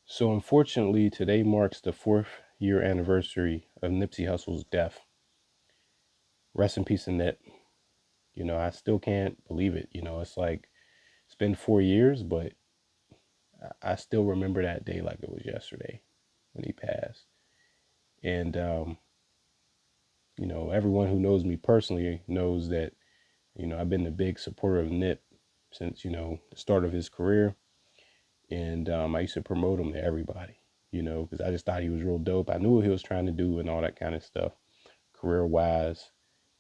So unfortunately, today marks the 4th-year anniversary of Nipsey Hussle's death. Rest in peace, Nip. I still can't believe it. It's like it's been 4 years, but I still remember that day like it was yesterday when he passed. And everyone who knows me personally knows that I've been a big supporter of Nip since the start of his career, and I used to promote him to everybody. Because I just thought he was real dope. I knew what he was trying to do and all that kind of stuff, career wise,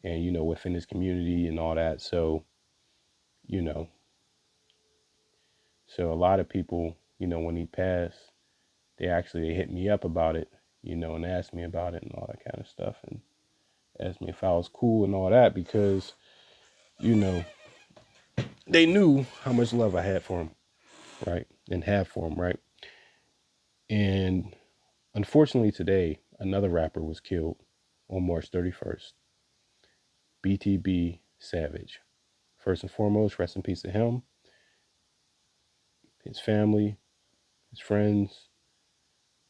and within his community and all that. So you know, so a lot of people, when he passed, they actually hit me up about it, and asked me about it and all that kind of stuff, and asked me if I was cool and all that because you know they knew how much love I had for him, right, and have for him, right. And unfortunately, today another rapper was killed on March 31st. BTB Savage. First and foremost, rest in peace to him, his family, his friends,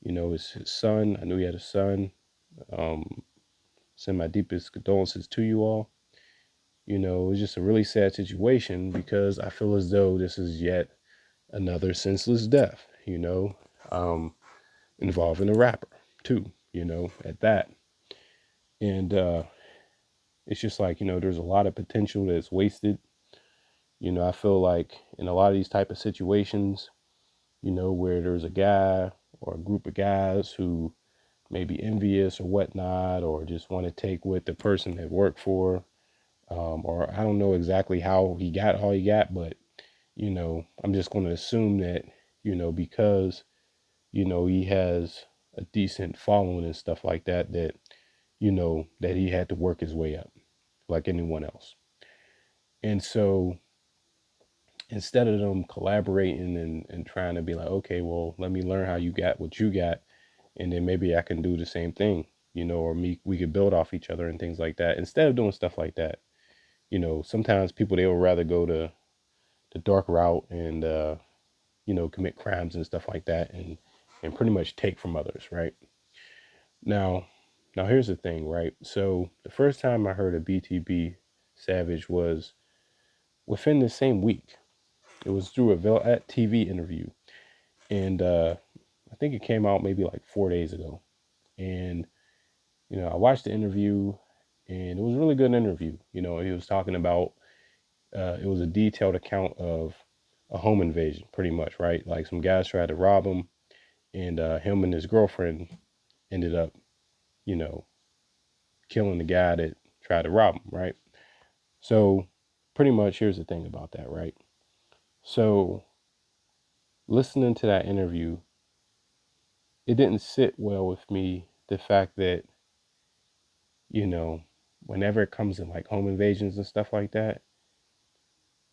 his son. I knew he had a son. Send my deepest condolences to you all. It was just a really sad situation because I feel as though this is yet another senseless death, involving a rapper too, at that. And it's just like, there's a lot of potential that's wasted. I feel like in a lot of these type of situations, where there's a guy or a group of guys who may be envious or whatnot, or just want to take what the person had worked for, or I don't know exactly how he got all he got, but, I'm just going to assume that, because, he has a decent following and stuff like that, that he had to work his way up like anyone else. And so instead of them collaborating and trying to be like, okay, well, let me learn how you got what you got, and then maybe I can do the same thing, or we could build off each other and things like that. Instead of doing stuff like that, sometimes people, they would rather go to the dark route and, commit crimes and stuff like that, and pretty much take from others, right? Now, here's the thing, right? So the first time I heard of BTB Savage was within the same week. It was through a Velat TV interview, and I think it came out maybe like 4 days ago. And I watched the interview, and it was a really good interview. He was talking about it was a detailed account of a home invasion, pretty much, right? Like some guys tried to rob him, and him and his girlfriend ended up, you know, killing the guy that tried to rob him, right? So, pretty much, here's the thing about that, right? So, listening to that interview, it didn't sit well with me, the fact that, you know, whenever it comes to like home invasions and stuff like that,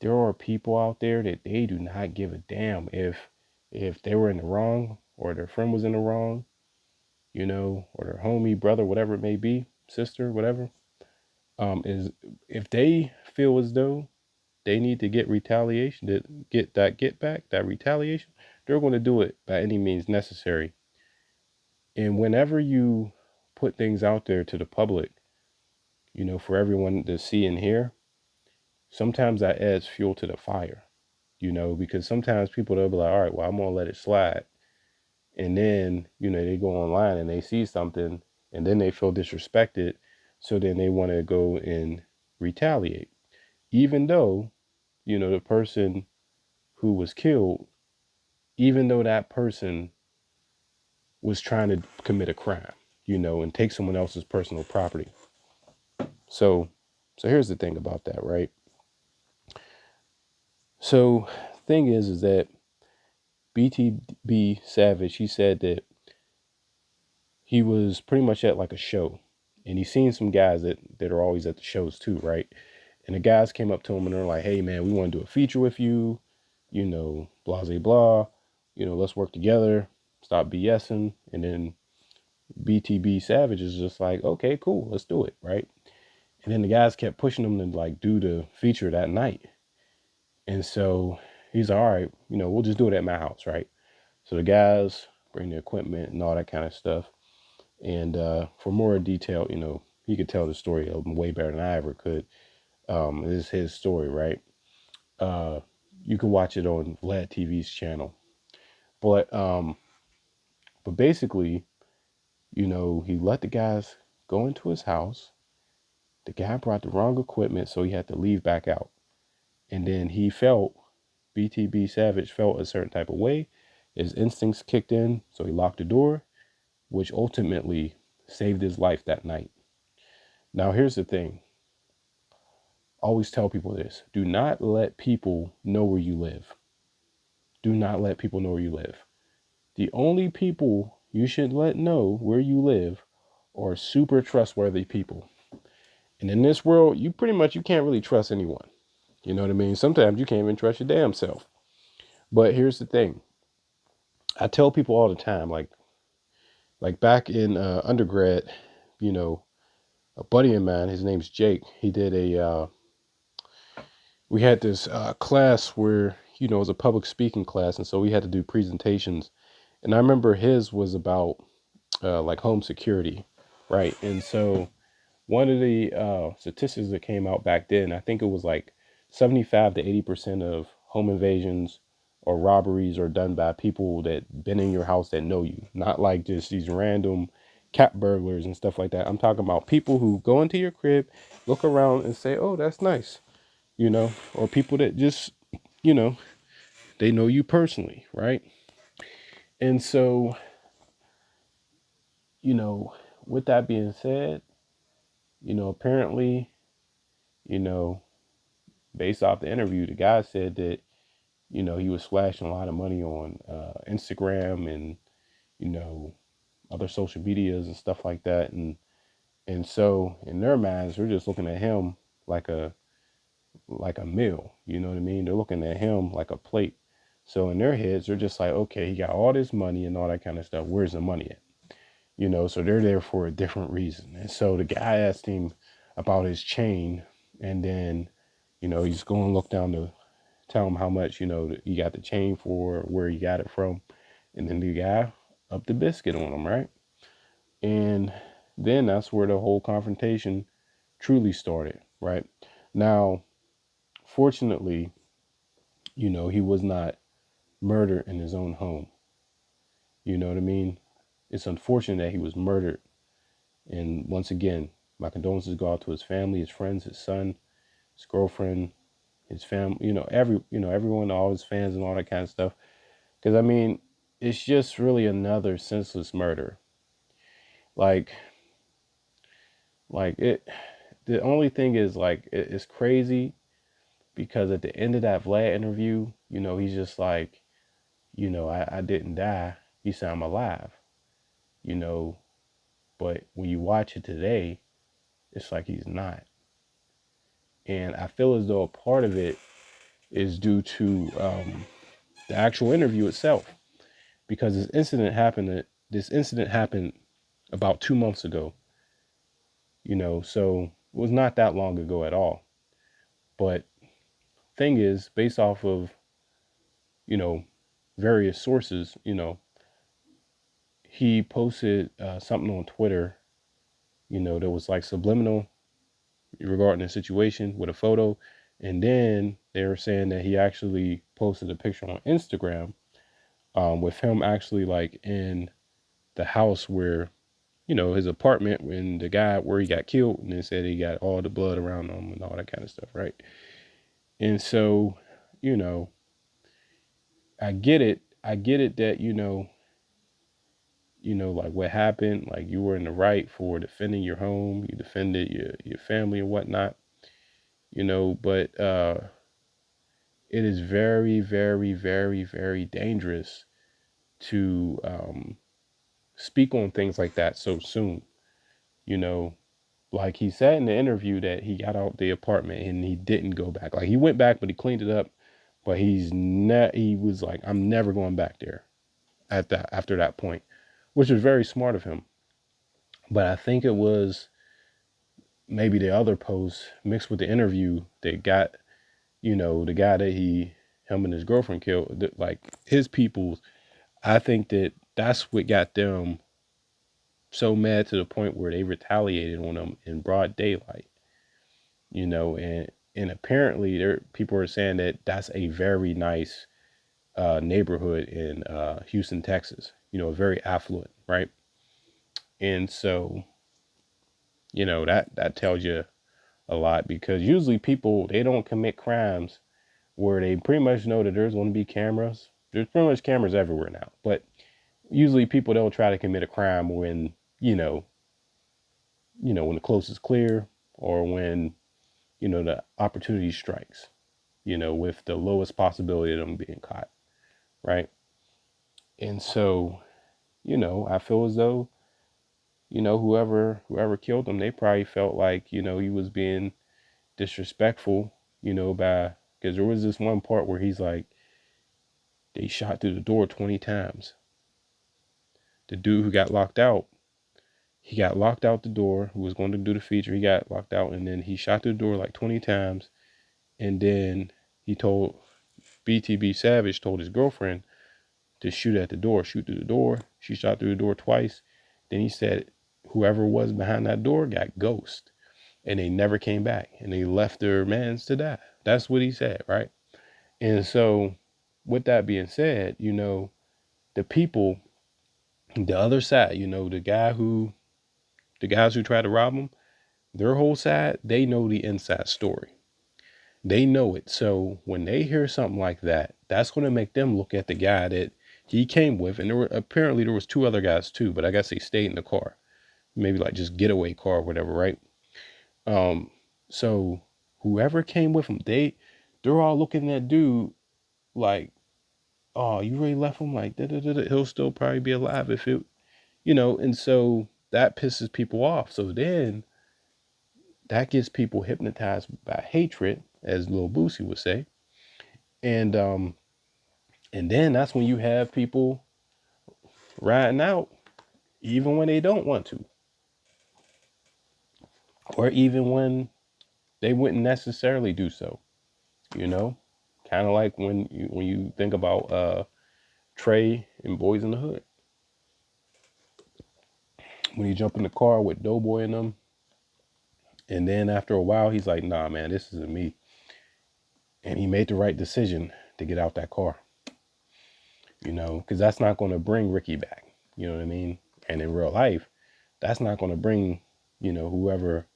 there are people out there that they do not give a damn if they were in the wrong, or their friend was in the wrong, or their homie, brother, whatever it may be, sister, whatever. Is if they feel as though they need to get retaliation, to get back, that retaliation, they're going to do it by any means necessary. And whenever you put things out there to the public, for everyone to see and hear, sometimes that adds fuel to the fire, because sometimes people, they'll be like, all right, well, I'm going to let it slide. And then, they go online and they see something, and then they feel disrespected. So then they want to go and retaliate, even though, the person who was killed, even though that person was trying to commit a crime, and take someone else's personal property. So, here's the thing about that, right? So, thing is that BTB Savage, he said that he was pretty much at like a show, and he's seen some guys that are always at the shows too, right? And the guys came up to him and they're like, hey man, we want to do a feature with you, blah, blah, blah, let's work together, stop BSing. And then BTB Savage is just like, okay, cool, let's do it, right? And then the guys kept pushing him to like do the feature that night. And so he's like, all right, we'll just do it at my house, right? So the guys bring the equipment and all that kind of stuff. And for more detail, he could tell the story way better than I ever could. This is his story, right? Uh, you can watch it on Vlad TV's channel. But basically, he let the guys go into his house. The guy brought the wrong equipment, so he had to leave back out. And then BTB Savage felt a certain type of way. His instincts kicked in, so he locked the door, which ultimately saved his life that night. Now, here's the thing. Always tell people this. Do not let people know where you live. Do not let people know where you live. The only people you should let know where you live are super trustworthy people. And in this world, you can't really trust anyone. You know what I mean? Sometimes you can't even trust your damn self. But here's the thing. I tell people all the time, like back in undergrad, a buddy of mine, his name's Jake. He did we had this class where, it was a public speaking class. And so we had to do presentations. And I remember his was about like home security, right? And so one of the statistics that came out back then, I think it was like 75 to 80% of home invasions or robberies are done by people that been in your house that know you, not like just these random cat burglars and stuff like that. I'm talking about people who go into your crib, look around and say, oh, that's nice, or people that just, you know, they know you personally, right? And so, with that being said, apparently, you know, based off the interview, the guy said that, he was flashing a lot of money on Instagram and, you know, other social medias and stuff like that. And so in their minds, they're just looking at him like a meal. You know what I mean? They're looking at him like a plate. So in their heads, they're just like, okay, he got all this money and all that kind of stuff. Where's the money at? So they're there for a different reason. And so the guy asked him about his chain, and then, he's going to look down to tell him how much, he got the chain for, where he got it from. And then the guy upped the biscuit on him, right? And then that's where the whole confrontation truly started, right? Now, fortunately, he was not murdered in his own home. You know what I mean? It's unfortunate that he was murdered. And once again, my condolences go out to his family, his friends, his son, his girlfriend, his family, everyone, all his fans and all that kind of stuff. Because, I mean, it's just really another senseless murder. Like it, the only thing is, it's crazy because at the end of that Vlad interview, he's just like, I didn't die. He said I'm alive, you know, but when you watch it today, it's like he's not. And I feel as though a part of it is due to the actual interview itself, because this incident happened about 2 months ago, so it was not that long ago at all. But thing is, based off of, you know, various sources, he posted something on Twitter, that was like subliminal regarding the situation with a photo. And then they were saying that he actually posted a picture on Instagram with him actually like in the house where, his apartment, when the guy where he got killed, and they said he got all the blood around him and all that kind of stuff, right? And so, you know, I get it. I get it that, like what happened, like you were in the right for defending your home, you defended your family and whatnot, but it is very, very, very, very dangerous to speak on things like that so soon. You know, like he said in the interview that he got out the apartment and he didn't go back. Like he went back, but he cleaned it up. But he was like, I'm never going back there after that point, which was very smart of him. But I think it was maybe the other post mixed with the interview that got, the guy that him and his girlfriend killed, like his people. I think that that's what got them so mad to the point where they retaliated on them in broad daylight, and apparently there people are saying that that's a very nice neighborhood in Houston, Texas, very affluent, right? And so, that tells you a lot, because usually people, they don't commit crimes where they pretty much know that there's going to be cameras. There's pretty much cameras everywhere now, but usually people don't try to commit a crime when, when the coast is clear, or when, the opportunity strikes, with the lowest possibility of them being caught, right? And so, I feel as though, whoever killed him, they probably felt like, he was being disrespectful, by, because there was this one part where he's like, they shot through the door 20 times. The dude who got locked out, he got locked out the door, who was going to do the feature, he got locked out, and then he shot through the door like 20 times. And then he told, BTB Savage told his girlfriend to shoot at the door, shoot through the door. She shot through the door twice. Then he said whoever was behind that door got ghost, and they never came back, and they left their mans to die. That's what he said, right? And so, with that being said, the people, the other side, the guys who tried to rob him, their whole side, they know the inside story. They know it. So when they hear something like that, that's going to make them look at the guy that he came with. And there was two other guys too, but I guess they stayed in the car, maybe like just getaway car or whatever, right? So whoever came with him, they're all looking at that dude like, oh, you really left him like that? He'll still probably be alive if it, and so that pisses people off. So then that gets people hypnotized by hatred, as Lil Boosie would say. And then that's when you have people riding out even when they don't want to, or even when they wouldn't necessarily do so, you know? Kind of like when you think about Trey and Boys in the Hood. When you jump in the car with Doughboy in them, and then after a while he's like, nah man, this isn't me. And he made the right decision to get out that car. Because that's not going to bring Ricky back. You know what I mean? And in real life, that's not going to bring, whoever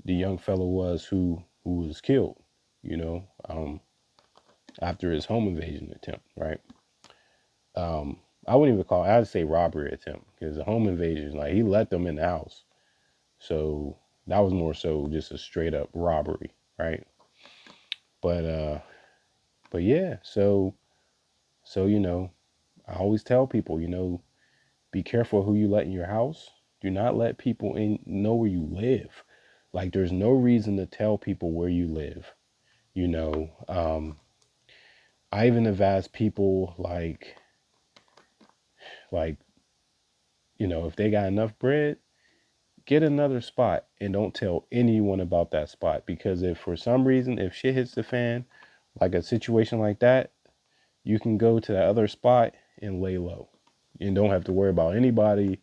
the young fellow was who was killed, after his home invasion attempt, right? I wouldn't even call it, I'd say robbery attempt, because the home invasion, like, he let them in the house. So that was more so just a straight up robbery, right? But yeah, so I always tell people, be careful who you let in your house. Do not let people know where you live. Like, there's no reason to tell people where you live. I even advise people like, if they got enough bread, get another spot and don't tell anyone about that spot. Because if for some reason, if shit hits the fan, like a situation like that, you can go to that other spot and lay low and don't have to worry about anybody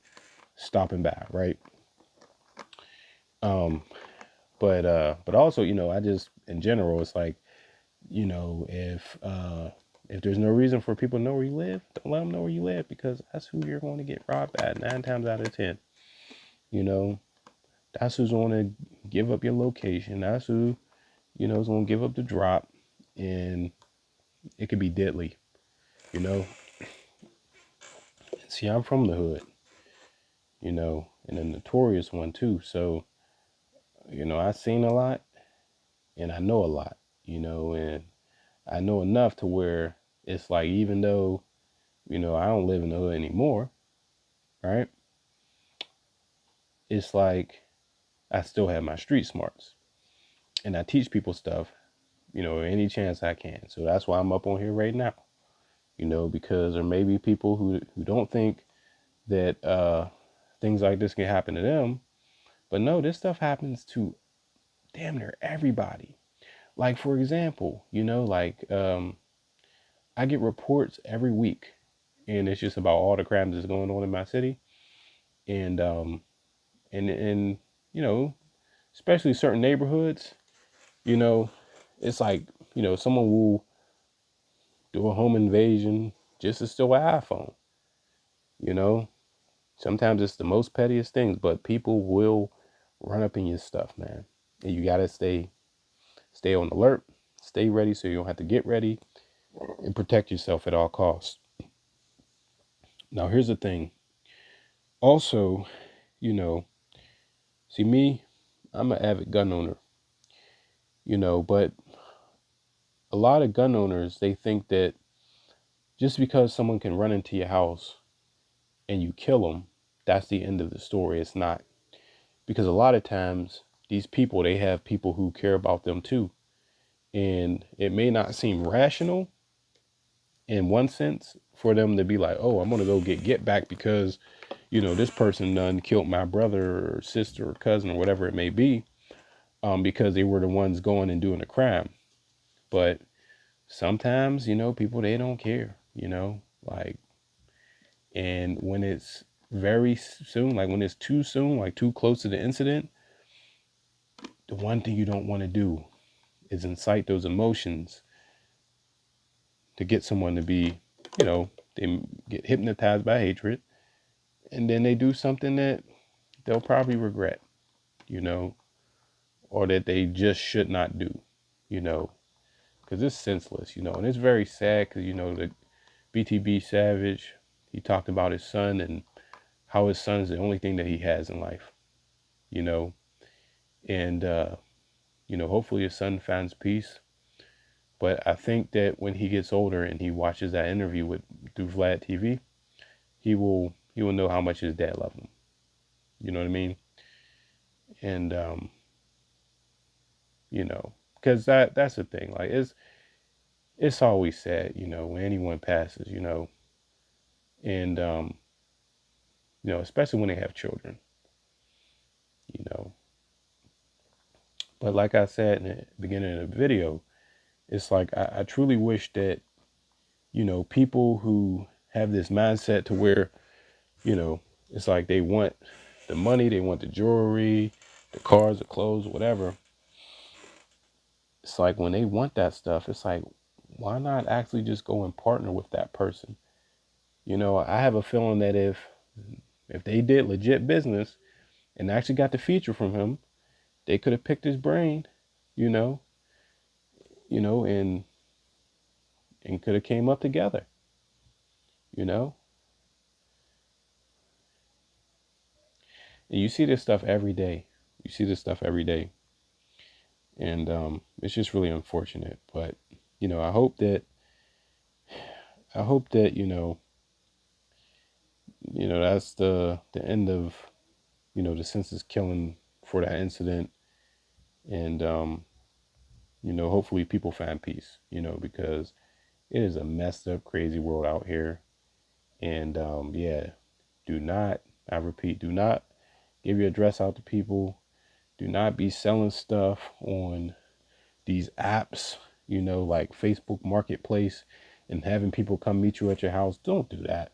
stopping by, right? But also, I just, in general, it's like, if there's no reason for people to know where you live, don't let them know where you live, because that's who you're going to get robbed at 9 times out of 10. That's who's going to give up your location. That's who, is going to give up the drop, and it could be deadly, See, I'm from the hood, and a notorious one too. So, I've seen a lot and I know a lot, and I know enough to where it's like, even though, I don't live in the hood anymore, right? It's like I still have my street smarts, and I teach people stuff, any chance I can. So that's why I'm up on here right now, because there may be people who don't think that things like this can happen to them. But no, this stuff happens to damn near everybody. Like, for example, I get reports every week and it's just about all the crimes that's going on in my city. And and you know, especially certain neighborhoods, you know, it's like, someone will do a home invasion just to steal an iPhone. You know, sometimes it's the most pettiest things, but people will run up in your stuff, man. And you gotta stay on alert, stay ready so you don't have to get ready, and protect yourself at all costs. Now, here's the thing. Also, you know, see me, I'm an avid gun owner, but a lot of gun owners, they think that just because someone can run into your house and you kill them, that's the end of the story. It's not. Because a lot of times, these people, they have people who care about them too. And it may not seem rational in one sense for them to be like, oh, I'm going to go get back because, this person done killed my brother or sister or cousin or whatever it may be, because they were the ones going and doing the crime. But sometimes, people, they don't care, like, and when it's very soon, like when it's too soon, like too close to the incident, the one thing you don't want to do is incite those emotions to get someone to be, they get hypnotized by hatred, and then they do something that they'll probably regret, you know, or that they just should not do, you know, because it's senseless, and it's very sad because, the BTB Savage, he talked about his son and how his son is the only thing that he has in life, you know, and, hopefully his son finds peace. But I think that when he gets older and he watches that interview through Vlad TV, he will know how much his dad loved him. You know what I mean? And because that's the thing. Like it's always sad, when anyone passes, and especially when they have children, you know. But like I said in the beginning of the video, it's like I truly wish that, people who have this mindset to where, it's like they want the money, they want the jewelry, the cars, the clothes, whatever. It's like when they want that stuff, it's like, why not actually just go and partner with that person? I have a feeling that if they did legit business and actually got the feature from him, they could have picked his brain, you know, and could have came up together, you know. And you see this stuff every day. You see this stuff every day. And it's just really unfortunate. But, I hope that that's the end of, the senseless killing for that incident. And hopefully people find peace, because it is a messed up, crazy world out here. And yeah, I repeat, do not give your address out to people. Do not be selling stuff on these apps, like Facebook Marketplace, and having people come meet you at your house. Don't do that.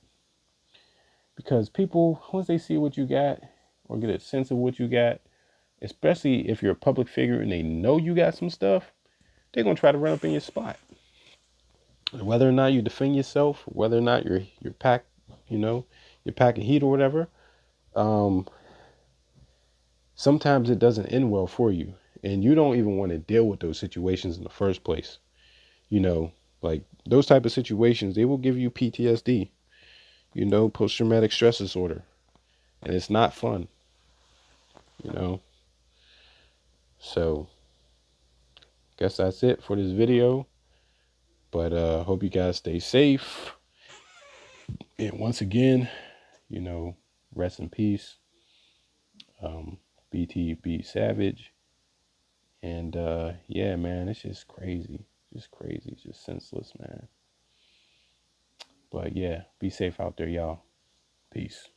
Because people, once they see what you got or get a sense of what you got, especially if you're a public figure and they know you got some stuff, they're going to try to run up in your spot. Whether or not you defend yourself, whether or not you're packed, you're packing heat or whatever, um, sometimes it doesn't end well for you. And you don't even want to deal with those situations in the first place. Like those type of situations, they will give you PTSD, post-traumatic stress disorder. And it's not fun, you know. So, guess that's it for this video. But hope you guys stay safe. And once again, rest in peace, BTB Savage. And yeah, man, it's just crazy. Just crazy. Just senseless, man. But yeah, be safe out there, y'all. Peace.